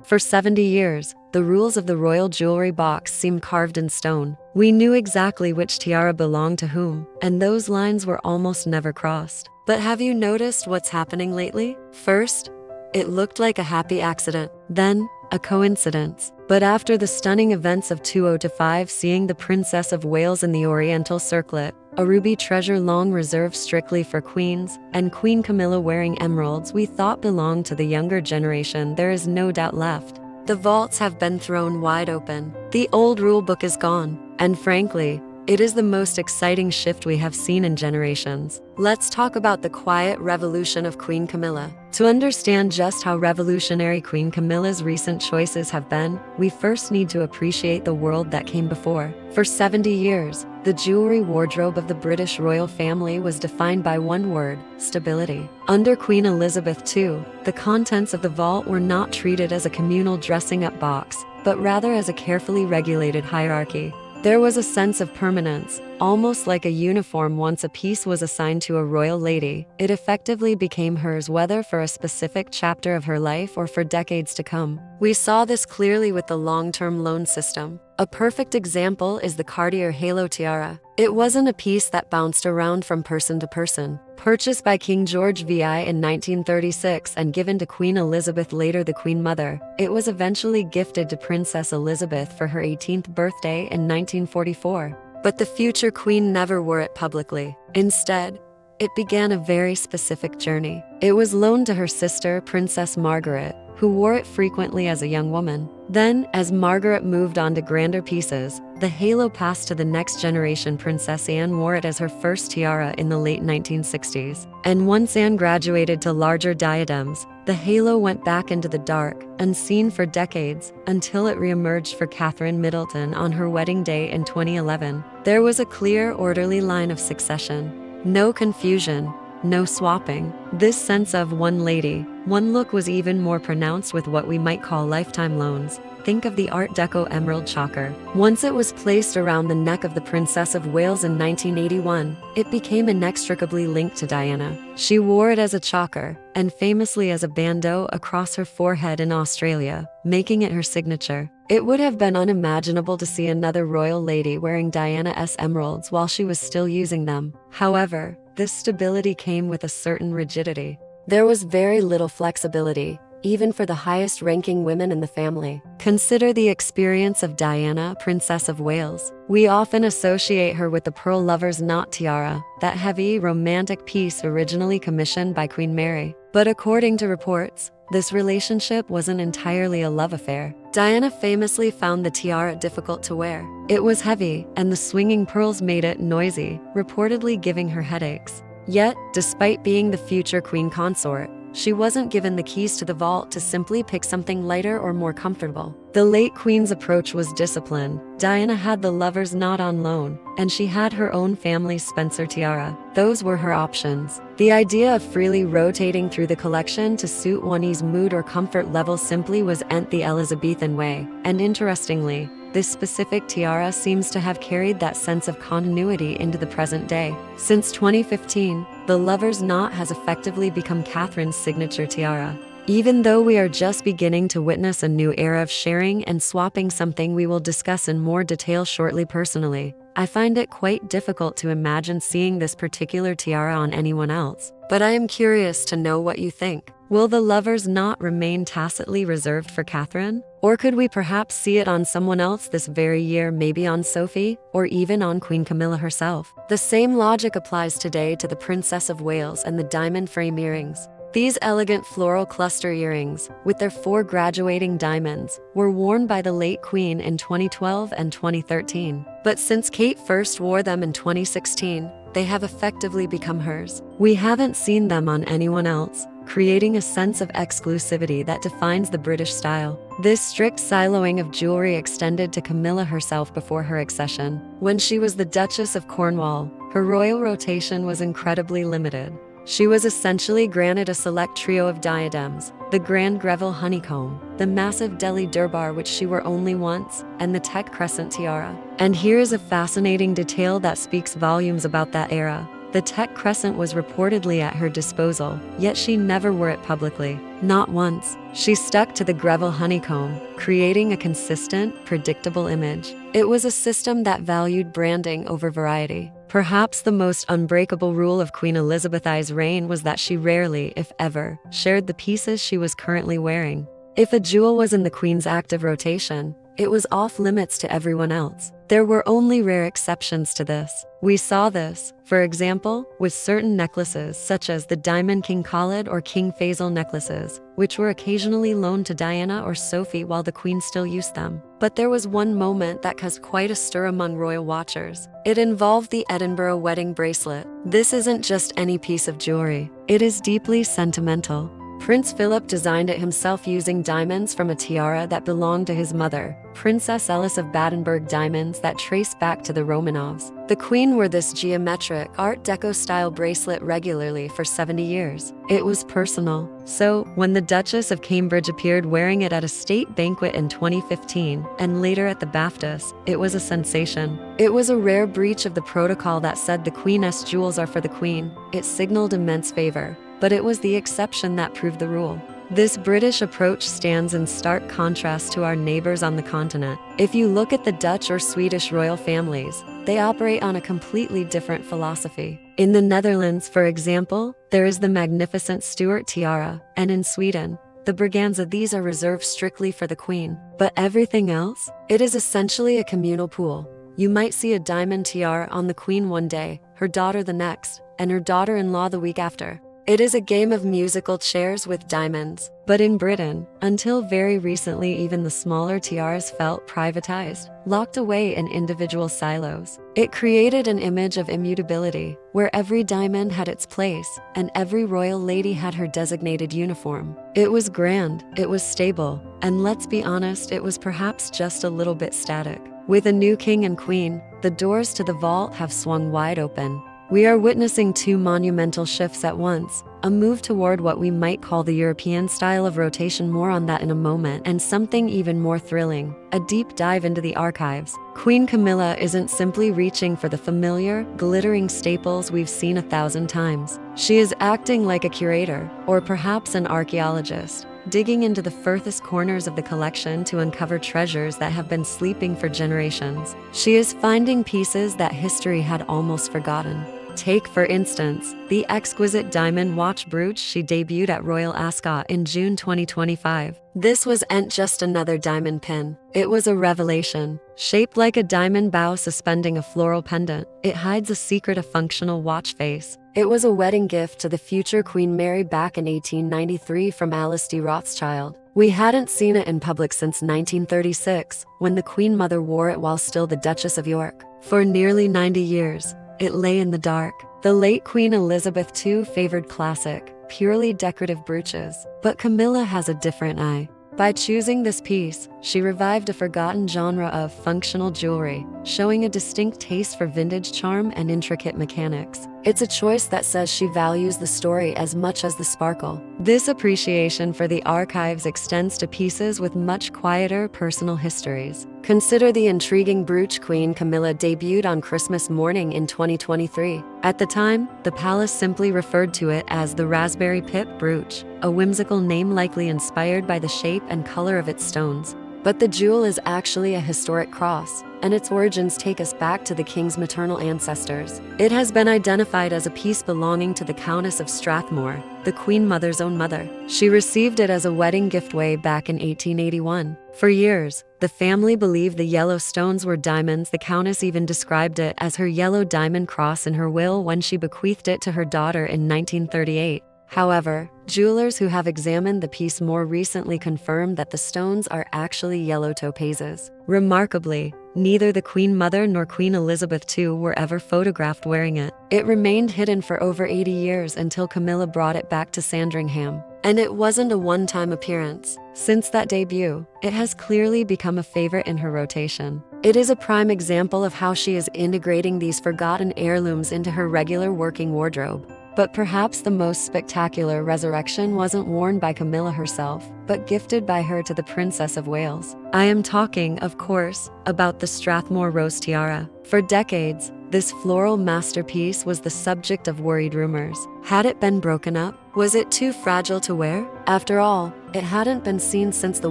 For 70 years, the rules of the royal jewelry box seemed carved in stone. We knew exactly which tiara belonged to whom, and those lines were almost never crossed. But have you noticed what's happening lately? First, it looked like a happy accident, then a coincidence. But after the stunning events of 2005, seeing the Princess of Wales in the Oriental Circlet, a ruby treasure long reserved strictly for queens, and Queen Camilla wearing emeralds we thought belonged to the younger generation, there is no doubt left. The vaults have been thrown wide open. The old rulebook is gone, and frankly, it is the most exciting shift we have seen in generations. Let's talk about the quiet revolution of Queen Camilla. To understand just how revolutionary Queen Camilla's recent choices have been, we first need to appreciate the world that came before. For 70 years, the jewelry wardrobe of the British royal family was defined by one word: stability. Under Queen Elizabeth II, the contents of the vault were not treated as a communal dressing-up box, but rather as a carefully regulated hierarchy. There was a sense of permanence, almost like a uniform. Once a piece was assigned to a royal lady, it effectively became hers, whether for a specific chapter of her life or for decades to come. We saw this clearly with the long-term loan system. A perfect example is the Cartier Halo tiara. It wasn't a piece that bounced around from person to person. Purchased by King George VI in 1936 and given to Queen Elizabeth, later the Queen Mother, it was eventually gifted to Princess Elizabeth for her 18th birthday in 1944. But the future queen never wore it publicly. Instead, it began a very specific journey. It was loaned to her sister, Princess Margaret, who wore it frequently as a young woman. Then, as Margaret moved on to grander pieces, the halo passed to the next generation. Princess Anne wore it as her first tiara in the late 1960s. And once Anne graduated to larger diadems, the halo went back into the dark, unseen for decades, until it reemerged for Catherine Middleton on her wedding day in 2011. There was a clear, orderly line of succession. No confusion, no swapping. This sense of one lady, one look was even more pronounced with what we might call lifetime loans. Think of the Art Deco emerald choker. Once it was placed around the neck of the Princess of Wales in 1981, it became inextricably linked to Diana. She wore it as a choker, and famously as a bandeau across her forehead in Australia, making it her signature. It would have been unimaginable to see another royal lady wearing Diana's emeralds while she was still using them. However, this stability came with a certain rigidity. There was very little flexibility, even for the highest-ranking women in the family. Consider the experience of Diana, Princess of Wales. We often associate her with the pearl lover's knot tiara, that heavy, romantic piece originally commissioned by Queen Mary. But according to reports, this relationship wasn't entirely a love affair. Diana famously found the tiara difficult to wear. It was heavy, and the swinging pearls made it noisy, reportedly giving her headaches. Yet, despite being the future queen consort, she wasn't given the keys to the vault to simply pick something lighter or more comfortable. The late queen's approach was discipline. Diana had the lover's knot on loan, and she had her own family's Spencer tiara. Those were her options. The idea of freely rotating through the collection to suit one's mood or comfort level simply wasn't the Elizabethan way. And interestingly, this specific tiara seems to have carried that sense of continuity into the present day. Since 2015, the lover's knot has effectively become Catherine's signature tiara. Even though we are just beginning to witness a new era of sharing and swapping, something we will discuss in more detail shortly. Personally, I find it quite difficult to imagine seeing this particular tiara on anyone else. But I am curious to know what you think. Will the lover's knot remain tacitly reserved for Catherine? Or could we perhaps see it on someone else this very year, maybe on Sophie, or even on Queen Camilla herself? The same logic applies today to the Princess of Wales and the diamond frame earrings. These elegant floral cluster earrings, with their 4 graduating diamonds, were worn by the late Queen in 2012 and 2013. But since Kate first wore them in 2016, they have effectively become hers. We haven't seen them on anyone else, creating a sense of exclusivity that defines the British style. This strict siloing of jewelry extended to Camilla herself before her accession. When she was the Duchess of Cornwall, her royal rotation was incredibly limited. She was essentially granted a select trio of diadems: the Grand Greville honeycomb, the massive Delhi Durbar, which she wore only once, and the Tech Crescent tiara. And here is a fascinating detail that speaks volumes about that era. The tech crescent was reportedly at her disposal, yet she never wore it publicly. Not once. She stuck to the Greville honeycomb, creating a consistent, predictable image. It was a system that valued branding over variety. Perhaps the most unbreakable rule of Queen Elizabeth I's reign was that she rarely, if ever, shared the pieces she was currently wearing. If a jewel was in the Queen's active rotation, it was off limits to everyone else. There were only rare exceptions to this. We saw this, for example, with certain necklaces such as the Diamond King Khalid or King Faisal necklaces, which were occasionally loaned to Diana or Sophie while the Queen still used them. But there was one moment that caused quite a stir among royal watchers. It involved the Edinburgh wedding bracelet. This isn't just any piece of jewelry. It is deeply sentimental. Prince Philip designed it himself using diamonds from a tiara that belonged to his mother, Princess Alice of Battenberg, diamonds that trace back to the Romanovs. The Queen wore this geometric, Art Deco-style bracelet regularly for 70 years. It was personal. So, when the Duchess of Cambridge appeared wearing it at a state banquet in 2015, and later at the BAFTAs, it was a sensation. It was a rare breach of the protocol that said the Queen's jewels are for the Queen. It signaled immense favor. But it was the exception that proved the rule. This British approach stands in stark contrast to our neighbors on the continent. If you look at the Dutch or Swedish royal families, they operate on a completely different philosophy. In the Netherlands, for example, there is the magnificent Stuart tiara, and in Sweden, the Braganza. These are reserved strictly for the Queen. But everything else? It is essentially a communal pool. You might see a diamond tiara on the Queen one day, her daughter the next, and her daughter-in-law the week after. It is a game of musical chairs with diamonds. But in Britain, until very recently, even the smaller tiaras felt privatized, locked away in individual silos. It created an image of immutability, where every diamond had its place, and every royal lady had her designated uniform. It was grand, it was stable, and let's be honest, it was perhaps just a little bit static. With a new king and queen, the doors to the vault have swung wide open. We are witnessing two monumental shifts at once, a move toward what we might call the European style of rotation, more on that in a moment, and something even more thrilling, a deep dive into the archives. Queen Camilla isn't simply reaching for the familiar, glittering staples we've seen 1,000 times. She is acting like a curator, or perhaps an archaeologist, digging into the furthest corners of the collection to uncover treasures that have been sleeping for generations. She is finding pieces that history had almost forgotten. Take, for instance, the exquisite diamond watch brooch she debuted at Royal Ascot in June 2025. This wasn't just another diamond pin. It was a revelation. Shaped like a diamond bow suspending a floral pendant, it hides a secret, a functional watch face. It was a wedding gift to the future Queen Mary back in 1893 from Alice de Rothschild. We hadn't seen it in public since 1936, when the Queen Mother wore it while still the Duchess of York. For nearly 90 years, it lay in the dark. The late Queen Elizabeth II favored classic, purely decorative brooches, but Camilla has a different eye. By choosing this piece, she revived a forgotten genre of functional jewelry, showing a distinct taste for vintage charm and intricate mechanics. It's a choice that says she values the story as much as the sparkle. This appreciation for the archives extends to pieces with much quieter personal histories. Consider the intriguing brooch Queen Camilla debuted on Christmas morning in 2023. At the time, the palace simply referred to it as the Raspberry Pip brooch, a whimsical name likely inspired by the shape and color of its stones. But the jewel is actually a historic cross, and its origins take us back to the king's maternal ancestors. It has been identified as a piece belonging to the Countess of Strathmore, the Queen Mother's own mother. She received it as a wedding gift way back in 1881. For years, the family believed the yellow stones were diamonds. The Countess even described it as her yellow diamond cross in her will when she bequeathed it to her daughter in 1938. However, jewelers who have examined the piece more recently confirmed that the stones are actually yellow topazes. Remarkably, neither the Queen Mother nor Queen Elizabeth II were ever photographed wearing it. It remained hidden for over 80 years until Camilla brought it back to Sandringham. And it wasn't a one-time appearance. Since that debut, it has clearly become a favorite in her rotation. It is a prime example of how she is integrating these forgotten heirlooms into her regular working wardrobe. But perhaps the most spectacular resurrection wasn't worn by Camilla herself, but gifted by her to the Princess of Wales. I am talking, of course, about the Strathmore Rose tiara. For decades, this floral masterpiece was the subject of worried rumors. Had it been broken up? Was it too fragile to wear? After all, it hadn't been seen since the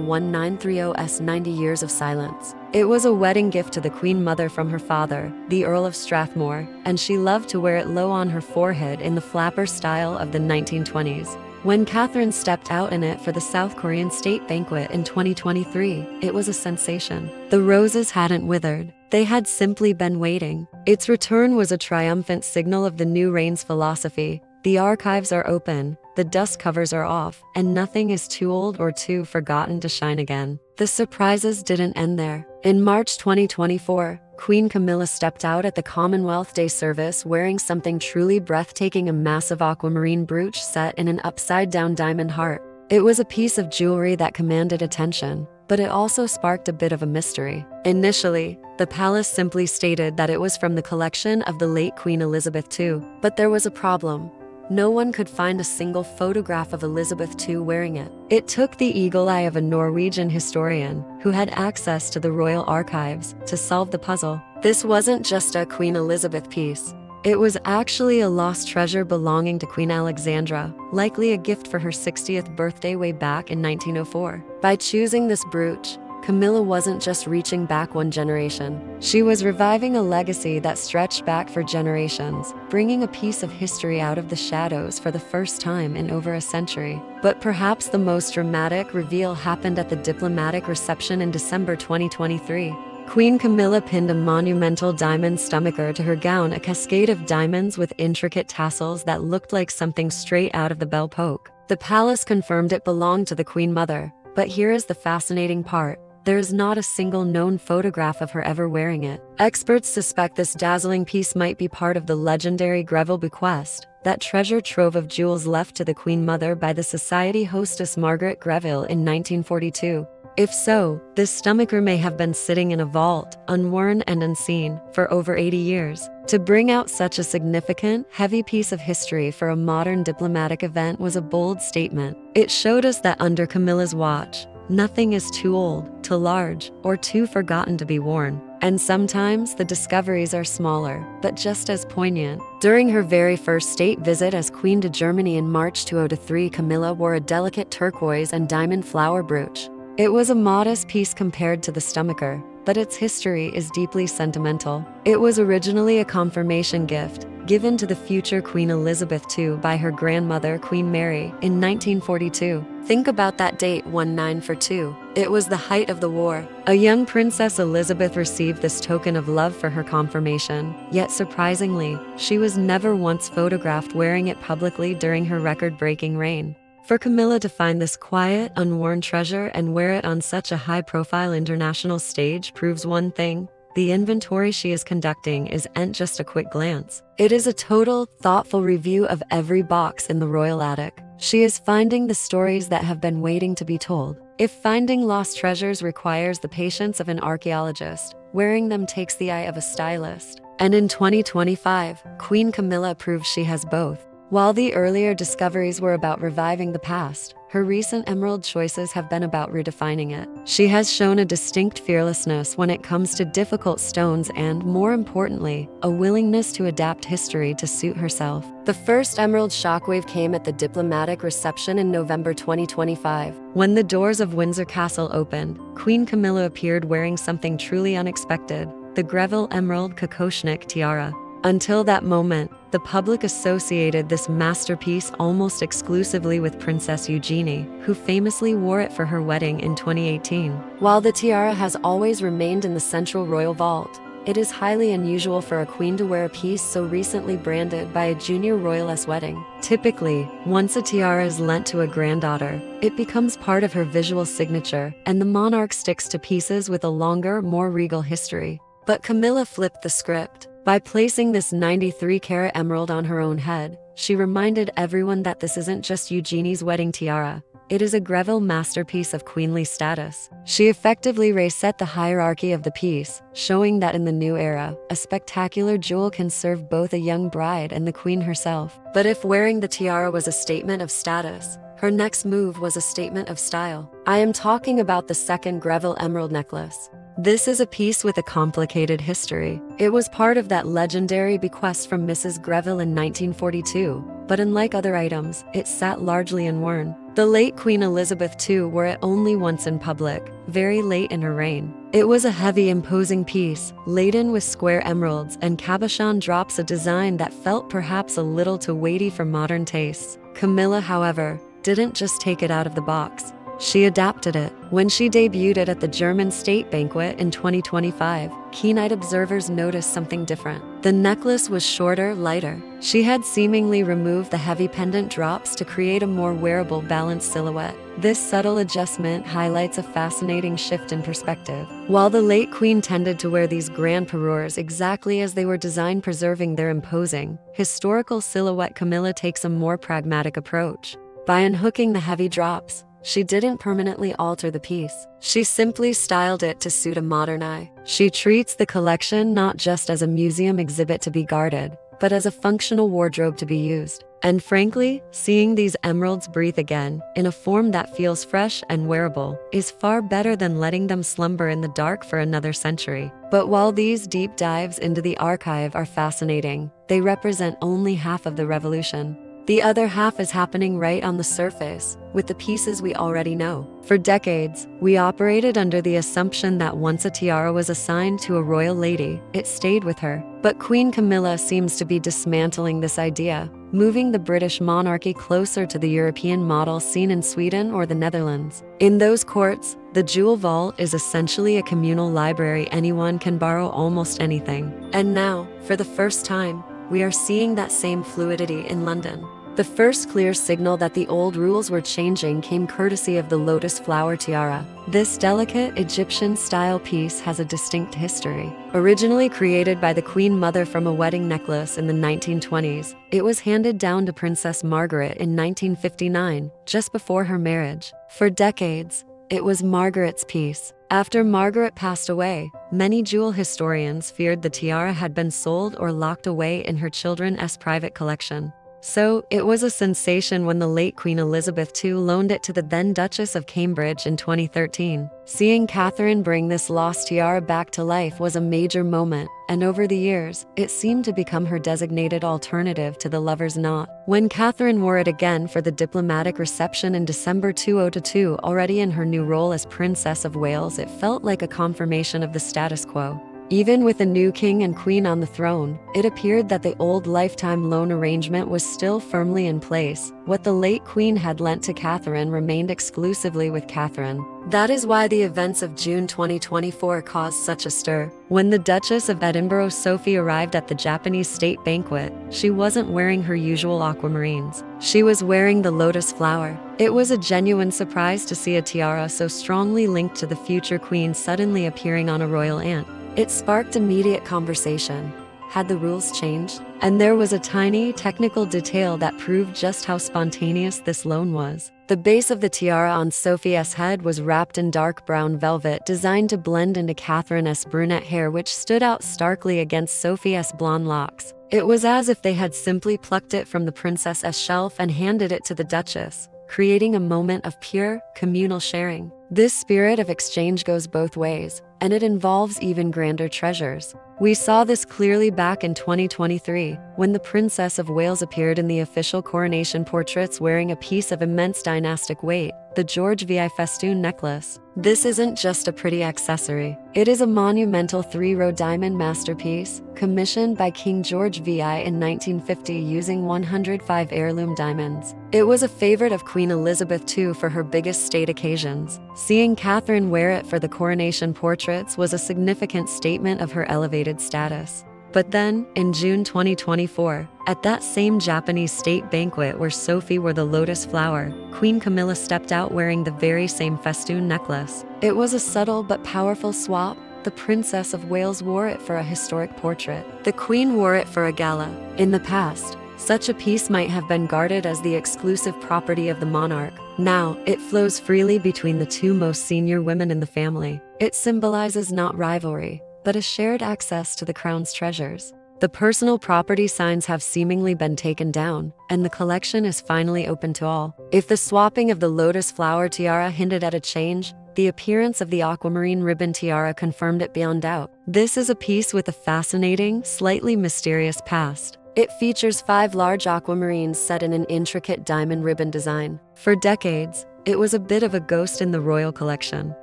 1930's 90 Years of Silence. It was a wedding gift to the Queen Mother from her father, the Earl of Strathmore, and she loved to wear it low on her forehead in the flapper style of the 1920s. When Catherine stepped out in it for the South Korean state banquet in 2023, it was a sensation. The roses hadn't withered. They had simply been waiting. Its return was a triumphant signal of the new reign's philosophy. The archives are open, the dust covers are off, and nothing is too old or too forgotten to shine again. The surprises didn't end there. In March 2024, Queen Camilla stepped out at the Commonwealth Day service wearing something truly breathtaking, a massive aquamarine brooch set in an upside-down diamond heart. It was a piece of jewelry that commanded attention, but it also sparked a bit of a mystery. Initially, the palace simply stated that it was from the collection of the late Queen Elizabeth II, but there was a problem. No one could find a single photograph of Elizabeth II wearing it. It took the eagle eye of a Norwegian historian, who had access to the royal archives, to solve the puzzle. This wasn't just a Queen Elizabeth piece. It was actually a lost treasure belonging to Queen Alexandra, likely a gift for her 60th birthday way back in 1904. By choosing this brooch, Camilla wasn't just reaching back one generation. She was reviving a legacy that stretched back for generations, bringing a piece of history out of the shadows for the first time in over a century. But perhaps the most dramatic reveal happened at the diplomatic reception in December 2023. Queen Camilla pinned a monumental diamond stomacher to her gown, a cascade of diamonds with intricate tassels that looked like something straight out of the Belle Epoque. The palace confirmed it belonged to the Queen Mother, but here is the fascinating part. There is not a single known photograph of her ever wearing it. Experts suspect this dazzling piece might be part of the legendary Greville bequest, that treasure trove of jewels left to the Queen Mother by the society hostess Margaret Greville in 1942. If so, this stomacher may have been sitting in a vault, unworn and unseen, for over 80 years. To bring out such a significant, heavy piece of history for a modern diplomatic event was a bold statement. It showed us that under Camilla's watch, nothing is too old, too large, or too forgotten to be worn. And sometimes the discoveries are smaller, but just as poignant. During her very first state visit as Queen to Germany in March 2003, Camilla wore a delicate turquoise and diamond flower brooch. It was a modest piece compared to the stomacher, but its history is deeply sentimental. It was originally a confirmation gift, given to the future Queen Elizabeth II by her grandmother Queen Mary in 1942. Think about that date, 1942. It was the height of the war. A young Princess Elizabeth received this token of love for her confirmation, yet surprisingly, she was never once photographed wearing it publicly during her record-breaking reign. For Camilla to find this quiet, unworn treasure and wear it on such a high-profile international stage proves one thing: the inventory she is conducting isn't just a quick glance. It is a total, thoughtful review of every box in the royal attic. She is finding the stories that have been waiting to be told. If finding lost treasures requires the patience of an archaeologist, wearing them takes the eye of a stylist. And in 2025, Queen Camilla proves she has both. While the earlier discoveries were about reviving the past, her recent emerald choices have been about redefining it. She has shown a distinct fearlessness when it comes to difficult stones and, more importantly, a willingness to adapt history to suit herself. The first emerald shockwave came at the diplomatic reception in November 2025. When the doors of Windsor Castle opened, Queen Camilla appeared wearing something truly unexpected: the Greville Emerald Kokoshnik tiara. Until that moment, the public associated this masterpiece almost exclusively with Princess Eugenie, who famously wore it for her wedding in 2018. While the tiara has always remained in the central royal vault, it is highly unusual for a queen to wear a piece so recently branded by a junior royalist wedding. Typically, once a tiara is lent to a granddaughter, it becomes part of her visual signature, and the monarch sticks to pieces with a longer, more regal history. But Camilla flipped the script. By placing this 93-carat emerald on her own head, she reminded everyone that this isn't just Eugenie's wedding tiara. it is a Greville masterpiece of queenly status. She effectively reset the hierarchy of the piece, showing that in the new era, a spectacular jewel can serve both a young bride and the queen herself. But if wearing the tiara was a statement of status, her next move was a statement of style. I am talking about the second Greville emerald necklace. This is a piece with a complicated history. It was part of that legendary bequest from Mrs. Greville in 1942, but unlike other items, it sat largely unworn. The late Queen Elizabeth II wore it only once in public, very late in her reign. It was a heavy, imposing piece, laden with square emeralds and cabochon drops, a design that felt perhaps a little too weighty for modern tastes. Camilla, however, didn't just take it out of the box. She adapted it. When she debuted it at the German state banquet in 2025, keen-eyed observers noticed something different. The necklace was shorter, lighter. She had seemingly removed the heavy pendant drops to create a more wearable, balanced silhouette. This subtle adjustment highlights a fascinating shift in perspective. While the late queen tended to wear these grand parures exactly as they were designed, preserving their imposing, historical silhouette, Camilla takes a more pragmatic approach. By unhooking the heavy drops, she didn't permanently alter the piece. She simply styled it to suit a modern eye. She treats the collection not just as a museum exhibit to be guarded, but as a functional wardrobe to be used. And frankly, seeing these emeralds breathe again, in a form that feels fresh and wearable, is far better than letting them slumber in the dark for another century. But while these deep dives into the archive are fascinating, they represent only half of the revolution. The other half is happening right on the surface, with the pieces we already know. For decades, we operated under the assumption that once a tiara was assigned to a royal lady, it stayed with her. But Queen Camilla seems to be dismantling this idea, moving the British monarchy closer to the European model seen in Sweden or the Netherlands. In those courts, the jewel vault is essentially a communal library. Anyone can borrow almost anything. And now, for the first time, we are seeing that same fluidity in London. The first clear signal that the old rules were changing came courtesy of the lotus flower tiara. This delicate Egyptian-style piece has a distinct history. Originally created by the Queen Mother from a wedding necklace in the 1920s, it was handed down to Princess Margaret in 1959, just before her marriage. For decades, it was Margaret's piece. After Margaret passed away, many jewel historians feared the tiara had been sold or locked away in her children's private collection. So, it was a sensation when the late Queen Elizabeth II loaned it to the then Duchess of Cambridge in 2013. Seeing Catherine bring this lost tiara back to life was a major moment, and over the years, it seemed to become her designated alternative to the lover's knot. When Catherine wore it again for the diplomatic reception in December 2022, already in her new role as Princess of Wales, it felt like a confirmation of the status quo. Even with a new king and queen on the throne, it appeared that the old lifetime loan arrangement was still firmly in place. What the late queen had lent to Catherine remained exclusively with Catherine. That is why the events of June 2024 caused such a stir. When the Duchess of Edinburgh Sophie arrived at the Japanese state banquet, she wasn't wearing her usual aquamarines. She was wearing the lotus flower. It was a genuine surprise to see a tiara so strongly linked to the future queen suddenly appearing on a royal aunt. It sparked immediate conversation. Had the rules changed? And there was a tiny technical detail that proved just how spontaneous this loan was. The base of the tiara on Sophie's head was wrapped in dark brown velvet designed to blend into Catherine's brunette hair, which stood out starkly against Sophie's blonde locks. It was as if they had simply plucked it from the princess's shelf and handed it to the Duchess, creating a moment of pure, communal sharing. This spirit of exchange goes both ways, and it involves even grander treasures. We saw this clearly back in 2023, when the Princess of Wales appeared in the official coronation portraits wearing a piece of immense dynastic weight, the George VI festoon necklace. This isn't just a pretty accessory. It is a monumental 3-row diamond masterpiece, commissioned by King George VI in 1950 using 105 heirloom diamonds. It was a favorite of Queen Elizabeth II for her biggest state occasions. Seeing Catherine wear it for the coronation portraits was a significant statement of her elevated status. But then, in June 2024, at that same Japanese state banquet where Sophie wore the lotus flower, Queen Camilla stepped out wearing the very same festoon necklace. It was a subtle but powerful swap. The Princess of Wales wore it for a historic portrait. The Queen wore it for a gala. In the past, such a piece might have been guarded as the exclusive property of the monarch. Now, it flows freely between the two most senior women in the family. It symbolizes not rivalry, but a shared access to the crown's treasures. The personal property signs have seemingly been taken down, and the collection is finally open to all. If the swapping of the lotus flower tiara hinted at a change, the appearance of the aquamarine ribbon tiara confirmed it beyond doubt. This is a piece with a fascinating, slightly mysterious past. It features 5 large aquamarines set in an intricate diamond ribbon design. For decades, it was a bit of a ghost in the royal collection.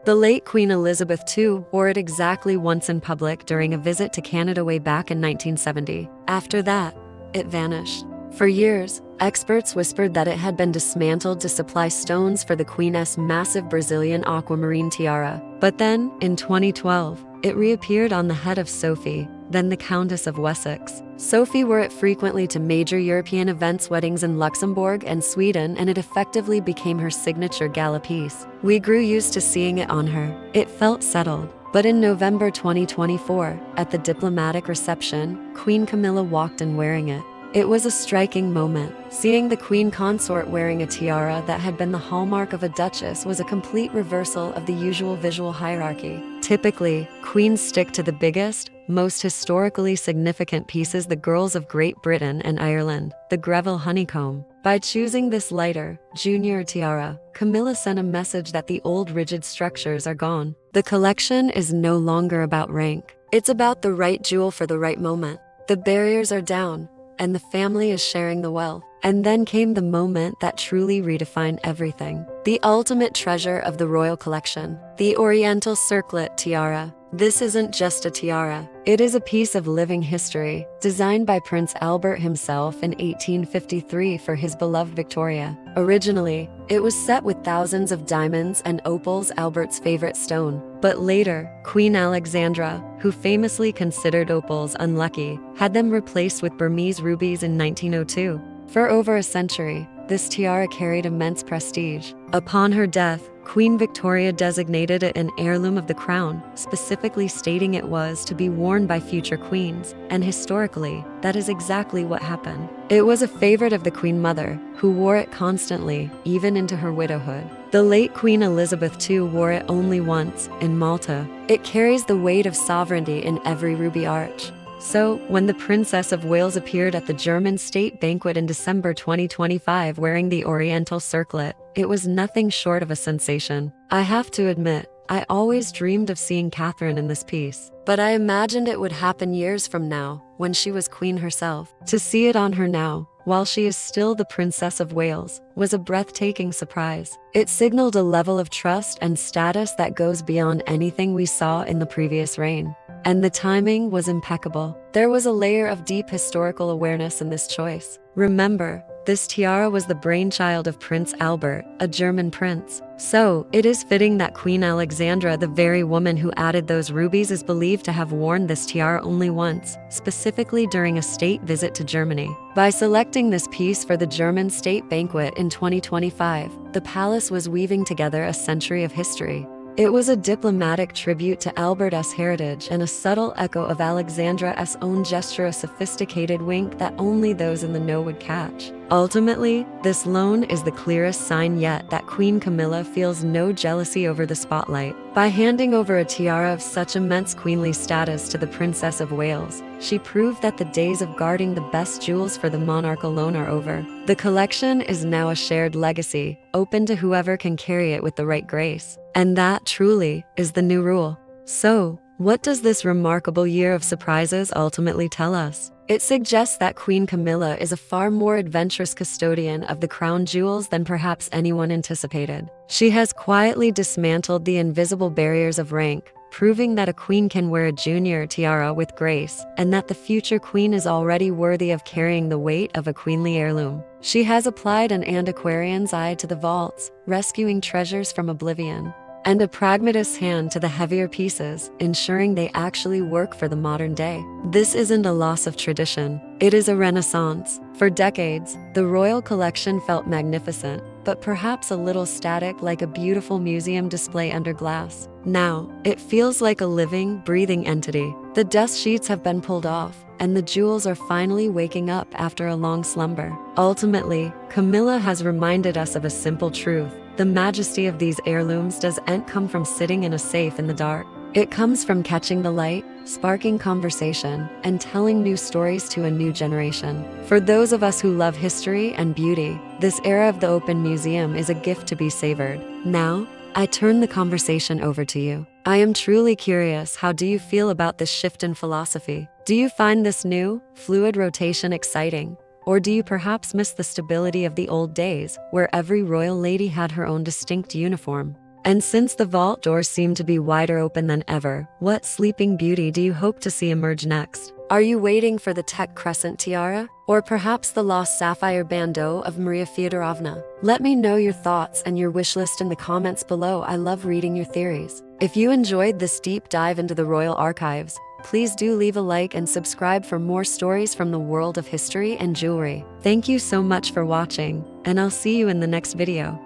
The late Queen Elizabeth II wore it exactly once in public during a visit to Canada way back in 1970. After that, it vanished. For years, experts whispered that it had been dismantled to supply stones for the Queen's massive Brazilian aquamarine tiara. But then, in 2012, it reappeared on the head of Sophie, then the Countess of Wessex. Sophie wore it frequently to major European events, weddings in Luxembourg and Sweden, and it effectively became her signature gala piece. We grew used to seeing it on her. It felt settled. But in November 2024, at the diplomatic reception, Queen Camilla walked in wearing it. It was a striking moment. Seeing the Queen Consort wearing a tiara that had been the hallmark of a duchess was a complete reversal of the usual visual hierarchy. Typically, queens stick to the biggest, most historically significant pieces, the girls of Great Britain and Ireland, the Greville honeycomb. By choosing this lighter, junior tiara, Camilla sent a message that the old rigid structures are gone. The collection is no longer about rank. It's about the right jewel for the right moment. The barriers are down, and the family is sharing the wealth. And then came the moment that truly redefined everything. The ultimate treasure of the royal collection, the Oriental circlet tiara. This isn't just a tiara. It is a piece of living history, designed by Prince Albert himself in 1853 for his beloved Victoria. Originally, it was set with thousands of diamonds and opals, Albert's favorite stone. But later, Queen Alexandra, who famously considered opals unlucky, had them replaced with Burmese rubies in 1902. For over a century, this tiara carried immense prestige. Upon her death, Queen Victoria designated it an heirloom of the crown, specifically stating it was to be worn by future queens, and historically, that is exactly what happened. It was a favorite of the Queen Mother, who wore it constantly, even into her widowhood. The late Queen Elizabeth II wore it only once, in Malta. It carries the weight of sovereignty in every ruby arch. So, when the Princess of Wales appeared at the German state banquet in December 2025 wearing the Oriental circlet, it was nothing short of a sensation. I have to admit, I always dreamed of seeing Catherine in this piece, but I imagined it would happen years from now, when she was queen herself. To see it on her now, while she is still the Princess of Wales, was a breathtaking surprise. It signaled a level of trust and status that goes beyond anything we saw in the previous reign. And the timing was impeccable. There was a layer of deep historical awareness in this choice. Remember, this tiara was the brainchild of Prince Albert, a German prince. So, it is fitting that Queen Alexandra, the very woman who added those rubies, is believed to have worn this tiara only once, specifically during a state visit to Germany. By selecting this piece for the German state banquet in 2025, the palace was weaving together a century of history. It was a diplomatic tribute to Albert's heritage and a subtle echo of Alexandra's own gesture, a sophisticated wink that only those in the know would catch. Ultimately, this alone is the clearest sign yet that Queen Camilla feels no jealousy over the spotlight. By handing over a tiara of such immense queenly status to the Princess of Wales, she proved that the days of guarding the best jewels for the monarch alone are over. The collection is now a shared legacy, open to whoever can carry it with the right grace. And that, truly, is the new rule. So, what does this remarkable year of surprises ultimately tell us? It suggests that Queen Camilla is a far more adventurous custodian of the crown jewels than perhaps anyone anticipated. She has quietly dismantled the invisible barriers of rank, proving that a queen can wear a junior tiara with grace, and that the future queen is already worthy of carrying the weight of a queenly heirloom. She has applied an antiquarian's eye to the vaults, rescuing treasures from oblivion, and a pragmatist's hand to the heavier pieces, ensuring they actually work for the modern day. This isn't a loss of tradition, it is a renaissance. For decades, the royal collection felt magnificent, but perhaps a little static, like a beautiful museum display under glass. Now, it feels like a living, breathing entity. The dust sheets have been pulled off, and the jewels are finally waking up after a long slumber. Ultimately, Camilla has reminded us of a simple truth. The majesty of these heirlooms doesn't come from sitting in a safe in the dark. It comes from catching the light, sparking conversation, and telling new stories to a new generation. For those of us who love history and beauty, this era of the open museum is a gift to be savored. Now, I turn the conversation over to you. I am truly curious, how do you feel about this shift in philosophy? Do you find this new, fluid rotation exciting? Or do you perhaps miss the stability of the old days, where every royal lady had her own distinct uniform? And since the vault doors seem to be wider open than ever, what sleeping beauty do you hope to see emerge next? Are you waiting for the tech crescent tiara? Or perhaps the lost sapphire bandeau of Maria Feodorovna? Let me know your thoughts and your wish list in the comments below. I love reading your theories. If you enjoyed this deep dive into the royal archives, please do leave a like and subscribe for more stories from the world of history and jewelry. Thank you so much for watching, and I'll see you in the next video.